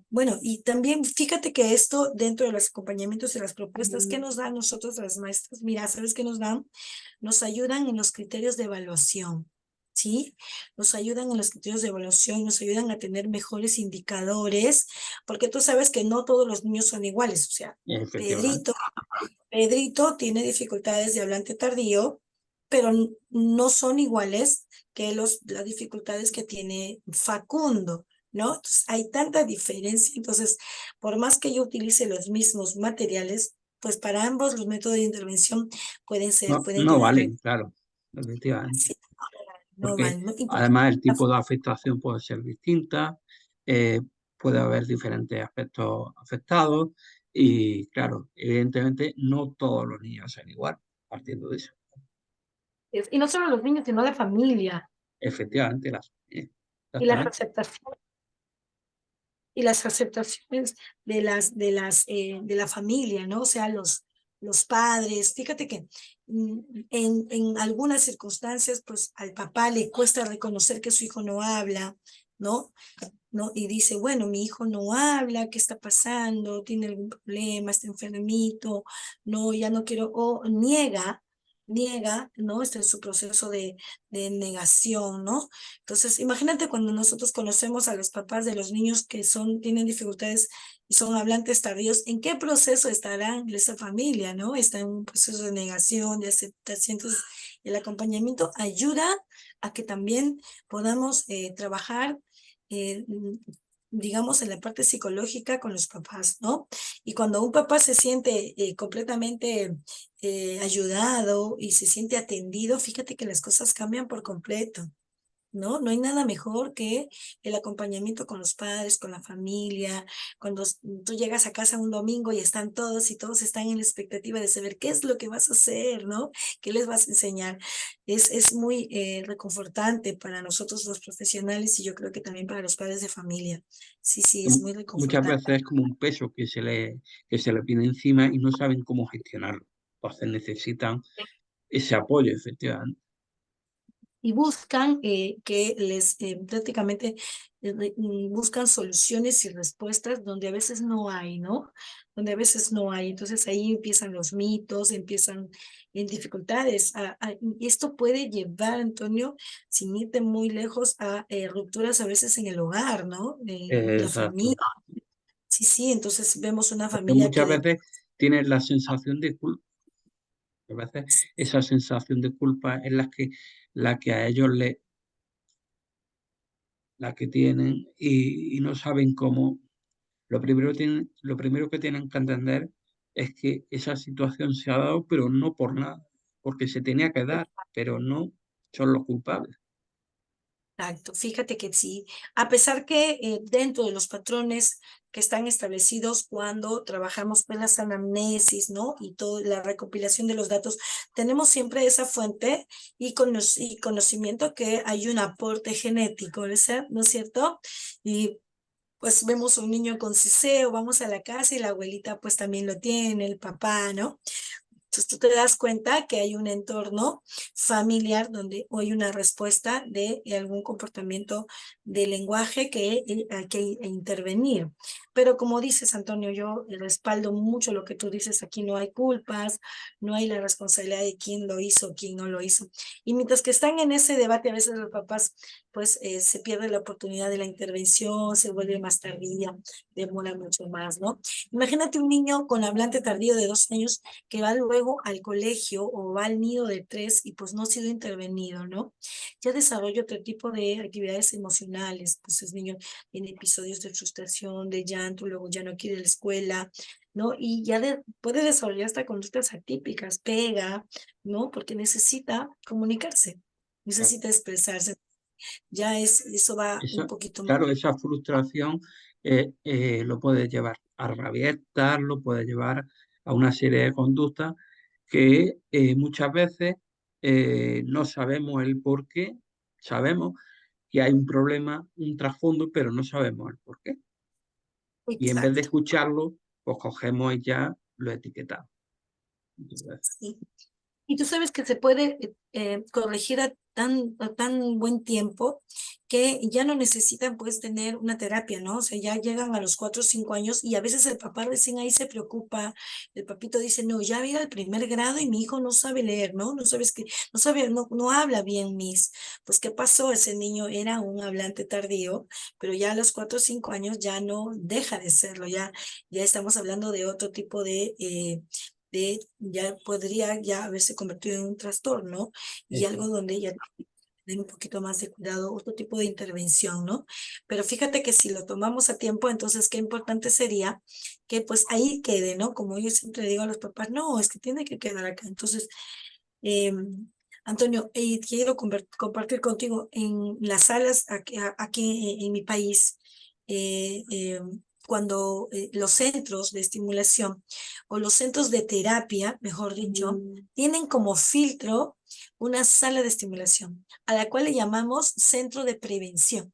bueno, y también fíjate que esto dentro de los acompañamientos y las propuestas que nos dan nosotros las maestras, mira, ¿sabes qué nos dan? Nos ayudan en los criterios de evaluación. ¿Sí? Nos ayudan en los criterios de evaluación, nos ayudan a tener mejores indicadores, porque tú sabes que no todos los niños son iguales, o sea, Efectivamente. Pedrito Pedrito tiene dificultades de hablante tardío, pero no son iguales que las dificultades que tiene Facundo, ¿no? Entonces, hay tanta diferencia. Entonces, por más que yo utilice los mismos materiales, pues para ambos los métodos de intervención pueden No tener valen, claro, efectivamente. así, no Porque van, ¿no? Y porque además el tipo de afectación puede ser distinta. puede haber diferentes aspectos afectados y, claro, evidentemente no todos los niños son igual, partiendo de eso. Y no solo los niños, sino la familia Efectivamente, y las exactamente. aceptaciones. Y las aceptaciones de la familia, ¿no? O sea, los padres. Fíjate que en algunas circunstancias, pues al papá le cuesta reconocer que su hijo no habla, ¿no? ¿No? Y dice, bueno, mi hijo no habla, ¿qué está pasando? ¿Tiene algún problema? ¿Está enfermito? No, ya no quiero, o niega, ¿no? Está en su proceso de negación, ¿no? Entonces, imagínate cuando nosotros conocemos a los papás de los niños que tienen dificultades y son hablantes tardíos, ¿en qué proceso estará esa familia, ¿no? Está en un proceso de negación, de aceptación. Entonces, el acompañamiento ayuda a que también podamos trabajar digamos, en la parte psicológica con los papás, ¿no? Y cuando un papá se siente completamente ayudado y se siente atendido, fíjate que las cosas cambian por completo. ¿No? No hay nada mejor que el acompañamiento con los padres, con la familia, cuando tú llegas a casa un domingo y están todos y todos están en la expectativa de saber qué es lo que vas a hacer, ¿no? ¿Qué les vas a enseñar? Es muy reconfortante para nosotros los profesionales y yo creo que también para los padres de familia. Sí, sí, es muy Muchas reconfortante. veces es como un peso que se le viene encima y no saben cómo gestionarlo. Entonces necesitan ese apoyo, efectivamente. Y buscan que les prácticamente buscan soluciones y respuestas donde a veces no hay, ¿no? Donde a veces no hay. Entonces ahí empiezan los mitos, empiezan en dificultades. Y esto puede llevar, Antonio, sin irte muy lejos, a rupturas a veces en el hogar, ¿no? En la familia. Exacto. Sí, sí, entonces vemos una Porque familia muchas que veces tienen la sensación de culpa. A veces esa sensación de culpa es la que a ellos la que tienen y no saben cómo. Lo primero que tienen que entender es que esa situación se ha dado, pero no por nada, porque se tenía que dar, pero no son los culpables. exacto, fíjate que sí, a pesar que dentro de los patrones que están establecidos cuando trabajamos con las anamnesis, ¿no? Y toda la recopilación de los datos, tenemos siempre esa fuente y, y conocimiento que hay un aporte genético, ¿no es cierto? Y pues vemos un niño con CICEO, vamos a la casa y la abuelita pues también lo tiene, el papá, ¿no? Entonces tú te das cuenta que hay un entorno familiar donde hay una respuesta de algún comportamiento de lenguaje que hay que intervenir. Pero como dices, Antonio, yo respaldo mucho lo que tú dices, aquí no hay culpas, no hay la responsabilidad de quién lo hizo, quién no lo hizo. Y mientras que están en ese debate, a veces los papás, pues se pierde la oportunidad de la intervención, se vuelve más tardía, demora mucho más, ¿no? Imagínate un niño con hablante tardío de 2 años que va luego al colegio o va al nido de 3 y pues no ha sido intervenido, ¿no? Ya desarrolla otro tipo de actividades emocionales, pues el niño tiene episodios de frustración, de llanto, luego ya no quiere ir a la escuela, ¿no? Y ya puede desarrollar hasta conductas atípicas, pega, ¿no? Porque necesita comunicarse, necesita expresarse. Eso va un poquito más. Claro, esa frustración lo puede llevar a rabietas, lo puede llevar a una serie de conductas que muchas veces no sabemos el por qué, sabemos que hay un problema, un trasfondo, pero no sabemos el por qué. Y en vez de Exacto. escucharlo, pues cogemos y ya lo etiquetamos. Muchas veces. Sí. Y tú sabes que se puede corregir a tan buen tiempo que ya no necesitan pues tener una terapia, ¿no? O sea, ya llegan a los 4 o 5 años y a veces el papá recién ahí se preocupa, el papito dice, no, ya voy al primer grado y mi hijo no sabe leer, ¿no? No sabes que, no sabe, no habla bien mis. Pues, ¿qué pasó? Ese niño era un hablante tardío, pero ya a los 4 o 5 años ya no deja de serlo, ya estamos hablando de otro tipo ya podría ya haberse convertido en un trastorno y algo Eso. donde ya tener un poquito más de cuidado, otro tipo de intervención, ¿no? Pero fíjate que si lo tomamos a tiempo, entonces qué importante sería que pues ahí quede, ¿no? Como yo siempre digo a los papás, no, es que tiene que quedar acá. Entonces, eh, Antonio, quiero compartir contigo en las salas aquí, aquí en mi país. cuando los centros de estimulación o los centros de terapia, mejor dicho, tienen como filtro una sala de estimulación, a la cual le llamamos centro de prevención.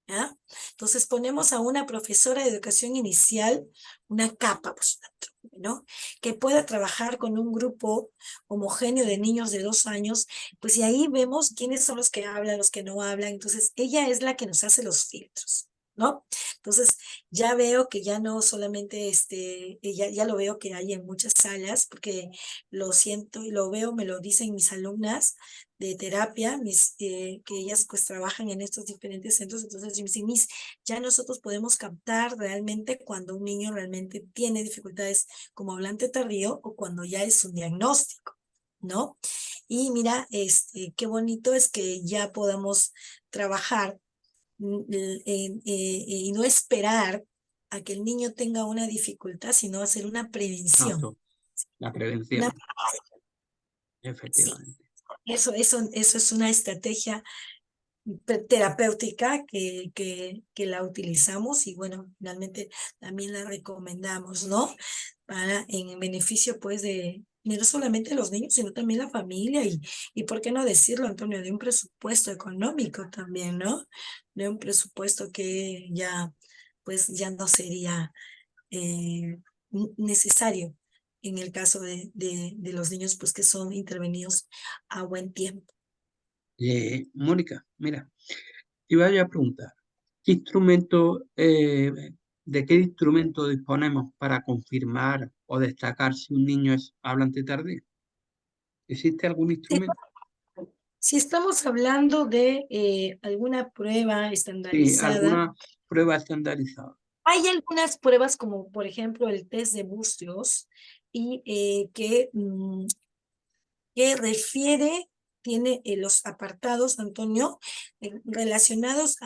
¿Ya? Entonces ponemos a una profesora de educación inicial, una capa, pues, ¿no? Que pueda trabajar con un grupo homogéneo de niños de 2 años, pues y ahí vemos quiénes son los que hablan, los que no hablan. Entonces ella es la que nos hace los filtros, ¿no? Entonces ya veo que ya no solamente, ya lo veo que hay en muchas salas, porque lo siento y lo veo, me lo dicen mis alumnas de terapia, que ellas pues trabajan en estos diferentes centros. Entonces me dicen, Miss, ya nosotros podemos captar realmente cuando un niño realmente tiene dificultades como hablante tardío o cuando ya es un diagnóstico, ¿no? Y mira, qué bonito es que ya podamos trabajar y no esperar a que el niño tenga una dificultad, sino hacer una prevención. Exacto, la Una, prevención, sí, efectivamente. eso es una estrategia terapéutica que la utilizamos y bueno, finalmente también la recomendamos, ¿no? En beneficio pues de no solamente los niños, sino también la familia y por qué no decirlo, Antonio, de un presupuesto económico también, ¿no? De un presupuesto que ya pues ya no sería necesario en el caso de los niños pues que son intervenidos a buen tiempo. Mónica, mira, te iba a preguntar, ¿qué instrumento, de qué instrumento disponemos para confirmar o destacar si un niño es hablante tardío? ¿Existe algún Sí, instrumento? si estamos hablando de alguna prueba Sí, estandarizada, alguna prueba estandarizada. hay algunas pruebas como por ejemplo el test de Bustios y que refiere, tiene los apartados, Antonio, relacionados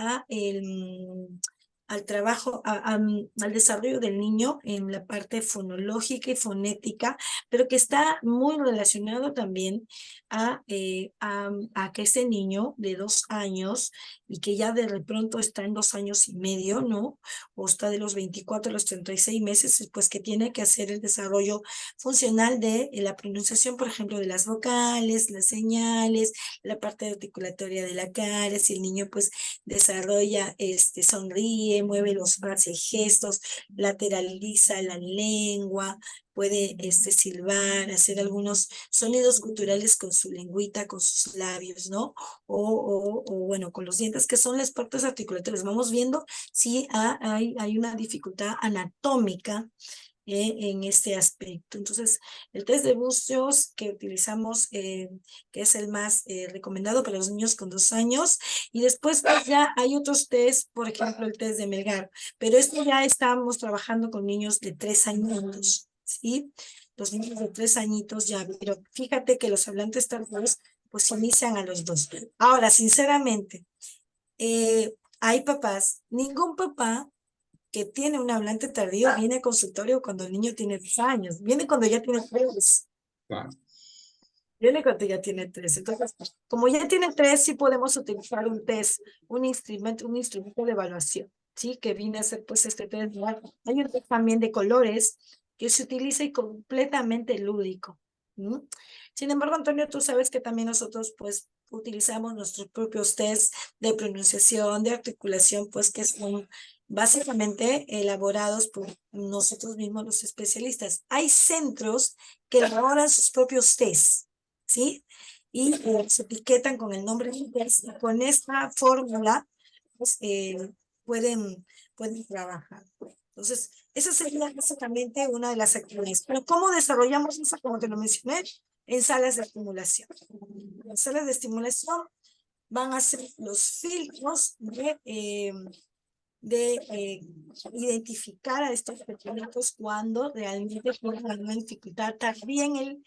al trabajo, al desarrollo del niño en la parte fonológica y fonética, pero que está muy relacionado también a que ese niño de 2 años y que ya de pronto está en 2 años y medio, ¿no? O está de los 24 a los 36 meses, pues que tiene que hacer el desarrollo funcional de la pronunciación, por ejemplo, de las vocales, las señales, la parte articulatoria de la cara. Si el niño pues desarrolla, sonríe, mueve los brazos y gestos, lateraliza la lengua, puede silbar, hacer algunos sonidos guturales con su lengüita, con sus labios, ¿no? O bueno, con los dientes, que son las partes articulatorias. Vamos viendo si hay una dificultad anatómica en este aspecto. Entonces, el test de Bustios que utilizamos, que es el más recomendado para los niños con 2 años, y después pues, ya hay otros test, por ejemplo, el test de Melgar, pero esto ya estamos trabajando con niños de 3 añitos, ¿sí? Los niños de 3 añitos ya, pero fíjate que los hablantes tardíos pues inician a los 2. Ahora, sinceramente, hay papás, ningún papá que tiene un hablante tardío viene al consultorio cuando el niño tiene 3 años, viene cuando ya tiene 3, Claro. viene cuando ya tiene 3. Entonces, como ya tiene 3, sí podemos utilizar un test, un instrumento de evaluación, ¿sí? Que viene a ser pues este test. Hay un test también de colores que se utiliza y completamente lúdico. ¿Mm? Sin embargo, Antonio, tú sabes que también nosotros pues utilizamos nuestros propios test de pronunciación, de articulación, pues que son básicamente elaborados por nosotros mismos los especialistas. Hay centros que elaboran sus propios test, ¿sí? Y se etiquetan con el nombre de test y con esta fórmula pues, pueden trabajar. Entonces, esa sería básicamente una de las actividades. Pero ¿cómo desarrollamos eso? Como te lo mencioné, en salas de estimulación. Las salas de estimulación van a ser los filtros de identificar a estos pequeñitos cuando realmente tienen alguna dificultad también el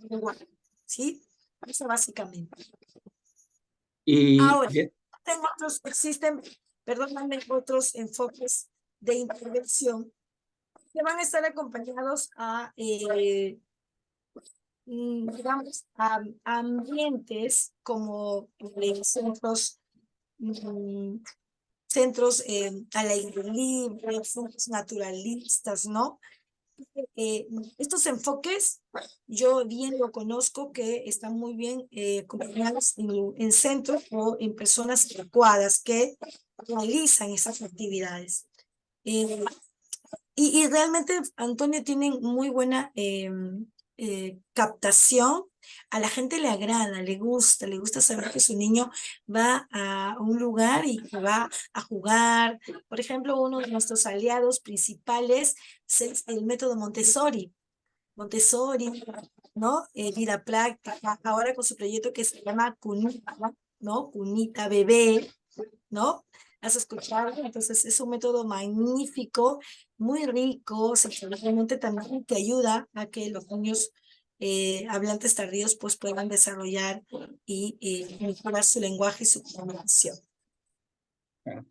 lenguaje, ¿sí? Eso básicamente. Y Ahora, existen, perdóname, otros enfoques de intervención que van a estar acompañados digamos, a ambientes como centros centros al aire libre, centros naturalistas, ¿no? Estos enfoques, yo bien lo conozco que están muy bien combinados en centros o en personas adecuadas que realizan esas actividades. Eh, y realmente, Antonio, tienen muy buena captación. A la gente le agrada, le gusta saber que su niño va a un lugar y que va a jugar. Por ejemplo, uno de nuestros aliados principales es el método Montessori. Montessori, ¿no? Vida práctica, ahora con su proyecto que se llama Cunita, ¿no? Cunita Bebé, ¿no? ¿Has escuchado? Entonces es un método magnífico, muy rico, sexualmente también que ayuda a que los niños hablantes tardíos pues puedan desarrollar y mejorar su lenguaje y su comunicación. Claro.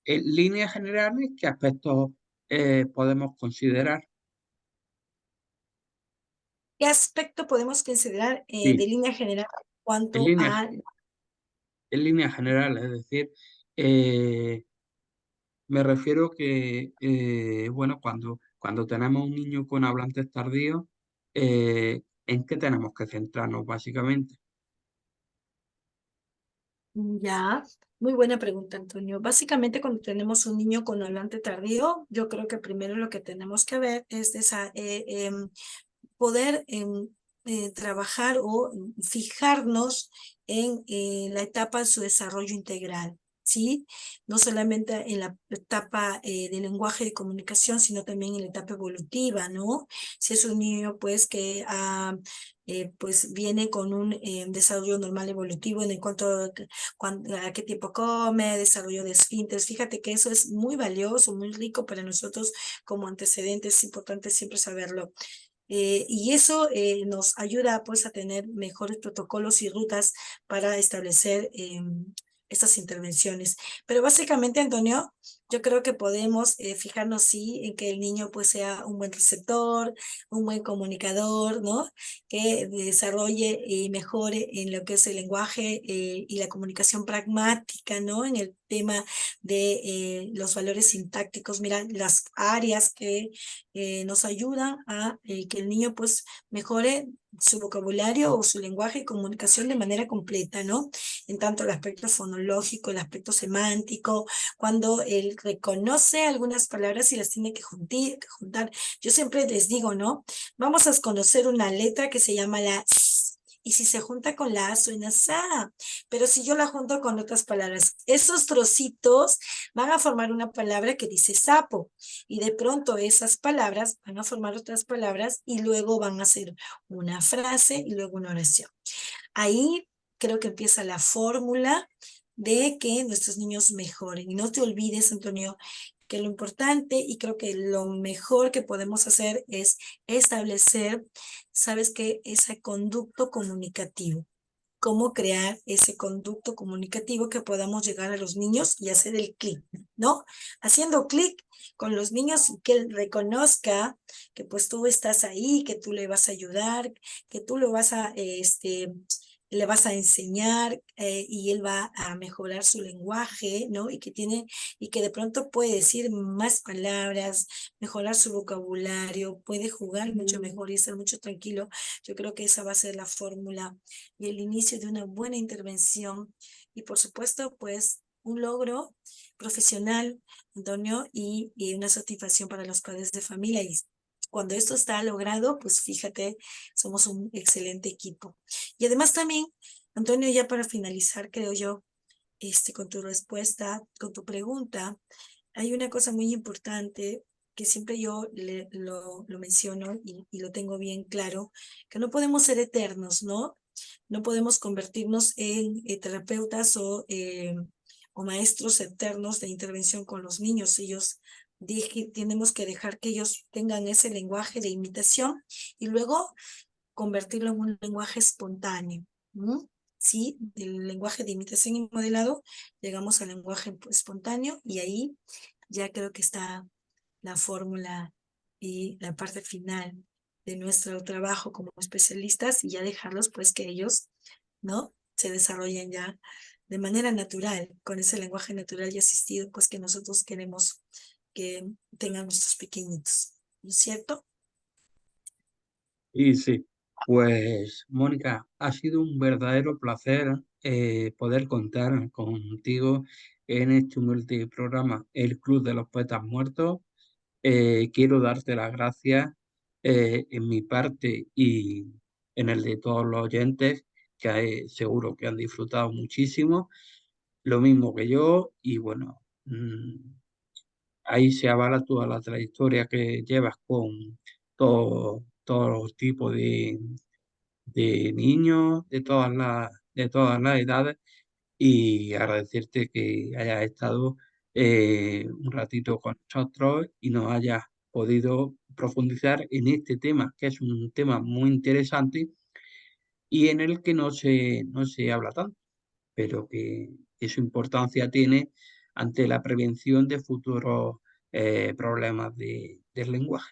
En líneas generales, ¿qué aspectos podemos considerar? ¿Qué aspecto podemos considerar de Sí, línea general en en cuanto líneas, a... en líneas generales, es decir, eh, me refiero que, bueno, cuando tenemos un niño con hablantes tardíos, ¿en qué tenemos que centrarnos básicamente? Ya, muy buena pregunta, Antonio. Básicamente, cuando tenemos un niño con hablante tardío, yo creo que primero lo que tenemos que ver es poder trabajar o fijarnos en la etapa de su desarrollo integral, ¿sí? No solamente en la etapa de lenguaje de comunicación, sino también en la etapa evolutiva, ¿no? Si es un niño, pues, que pues viene con un desarrollo normal evolutivo en el cuanto a qué tipo come, desarrollo de esfínteres. Fíjate que eso es muy valioso, muy rico para nosotros como antecedentes, es importante siempre saberlo. Y eso nos ayuda pues a tener mejores protocolos y rutas para establecer estas intervenciones. Pero básicamente, Antonio, yo creo que podemos fijarnos sí en que el niño pues sea un buen receptor, un buen comunicador, ¿no? Que desarrolle y mejore en lo que es el lenguaje y la comunicación pragmática, ¿no? En el tema de los valores sintácticos, mira, las áreas que nos ayudan a que el niño pues mejore su vocabulario o su lenguaje y comunicación de manera completa, ¿no? En tanto el aspecto fonológico, el aspecto semántico, cuando él reconoce algunas palabras y las tiene que juntar. Yo siempre les digo, ¿no? Vamos a conocer una letra que se llama la S, y si se junta con la A suena sa, pero si yo la junto con otras palabras, esos trocitos van a formar una palabra que dice sapo y de pronto esas palabras van a formar otras palabras y luego van a ser una frase y luego una oración. Ahí creo que empieza la fórmula de que nuestros niños mejoren. Y no te olvides, Antonio, que lo importante y creo que lo mejor que podemos hacer es establecer, sabes qué, ese conducto comunicativo. Cómo crear ese conducto comunicativo que podamos llegar a los niños y hacer el clic, ¿no? Haciendo clic con los niños y que él reconozca que pues tú estás ahí, que tú le vas a ayudar, que tú lo vas a, le vas a enseñar y él va a mejorar su lenguaje, ¿no? Y que de pronto puede decir más palabras, mejorar su vocabulario, puede jugar mucho mejor y estar mucho tranquilo. Yo creo que esa va a ser la fórmula y el inicio de una buena intervención y por supuesto pues un logro profesional, Antonio, y una satisfacción para los padres de familia. Y cuando esto está logrado, pues fíjate, somos un excelente equipo. Y además también, Antonio, ya para finalizar, creo yo, con tu respuesta, con tu pregunta, hay una cosa muy importante que siempre yo lo menciono y lo tengo bien claro, que no podemos ser eternos, ¿no? No podemos convertirnos en terapeutas o maestros eternos de intervención con los niños. Ellos tenemos que dejar que ellos tengan ese lenguaje de imitación y luego convertirlo en un lenguaje espontáneo. ¿No? Sí, del lenguaje de imitación y modelado, llegamos al lenguaje espontáneo y ahí ya creo que está la fórmula y la parte final de nuestro trabajo como especialistas y ya dejarlos pues que ellos, ¿no? Se desarrollen ya de manera natural, con ese lenguaje natural y asistido, pues que nosotros queremos que tengan nuestros pequeñitos, ¿no es cierto? Y sí, pues Mónica, ha sido un verdadero placer poder contar contigo en este humilde programa, El Club de los Poetas Muertos. Quiero darte las gracias en mi parte y en el de todos los oyentes, que seguro que han disfrutado muchísimo, lo mismo que yo, y bueno, ahí se avala toda la trayectoria que llevas con todos los tipos de niños, de todas las edades, y agradecerte que hayas estado un ratito con nosotros y nos hayas podido profundizar en este tema, que es un tema muy interesante y en el que no se habla tanto, pero que su importancia tiene ante la prevención de futuros problemas del lenguaje.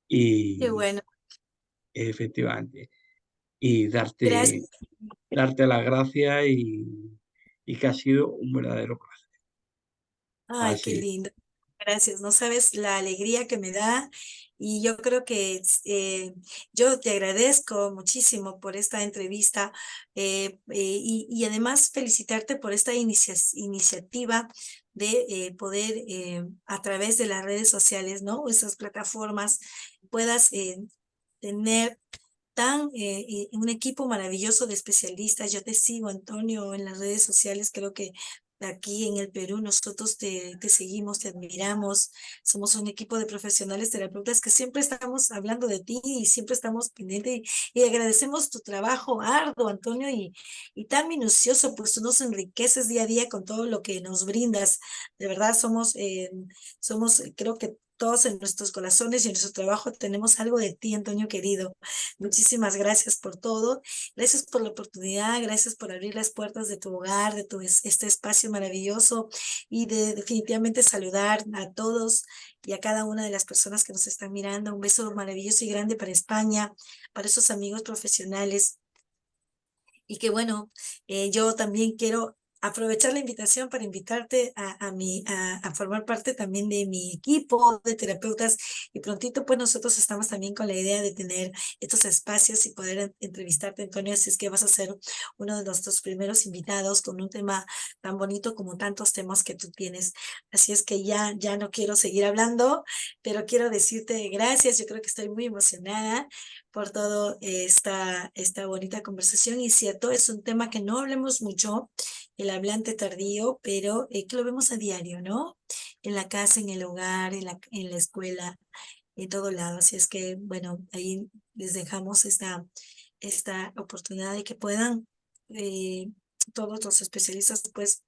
Qué Y bueno. efectivamente, y Gracias. darte las gracias y que ha sido un verdadero placer. Ay, qué Así, lindo. Gracias. No sabes la alegría que me da y yo creo que yo te agradezco muchísimo por esta entrevista y además felicitarte por esta iniciativa de poder a través de las redes sociales, ¿no? Esas plataformas puedas tener un equipo maravilloso de especialistas. Yo te sigo, Antonio, en las redes sociales. Creo que aquí en el Perú nosotros te seguimos, te admiramos. Somos un equipo de profesionales terapeutas que siempre estamos hablando de ti y siempre estamos pendientes y agradecemos tu trabajo arduo, Antonio, y tan minucioso, pues tú nos enriqueces día a día con todo lo que nos brindas. De verdad, creo que todos en nuestros corazones y en nuestro trabajo tenemos algo de ti, Antonio querido. Muchísimas gracias por todo. Gracias por la oportunidad. Gracias por abrir las puertas de tu hogar, de este espacio maravilloso y de definitivamente saludar a todos y a cada una de las personas que nos están mirando. Un beso maravilloso y grande para España, para esos amigos profesionales y que bueno, yo también quiero aprovechar la invitación para invitarte a formar parte también de mi equipo de terapeutas y prontito pues nosotros estamos también con la idea de tener estos espacios y poder entrevistarte, Antonio, así es que vas a ser uno de nuestros primeros invitados con un tema tan bonito como tantos temas que tú tienes. Así es que ya no quiero seguir hablando, pero quiero decirte gracias, yo creo que estoy muy emocionada por todo esta bonita conversación. Y cierto, es un tema que no hablemos mucho, el hablante tardío, pero que lo vemos a diario, ¿no? En la casa, en el hogar, en la escuela, en todo lado. Así es que, bueno, ahí les dejamos esta oportunidad de que puedan todos los especialistas, pues,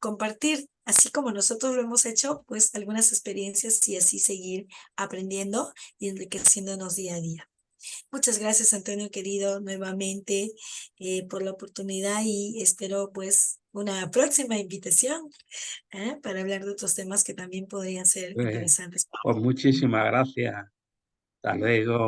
compartir, así como nosotros lo hemos hecho, pues algunas experiencias y así seguir aprendiendo y enriqueciéndonos día a día. Muchas gracias, Antonio querido, nuevamente por la oportunidad y espero pues una próxima invitación para hablar de otros temas que también podrían ser pues, interesantes. pues muchísimas gracias. Hasta luego.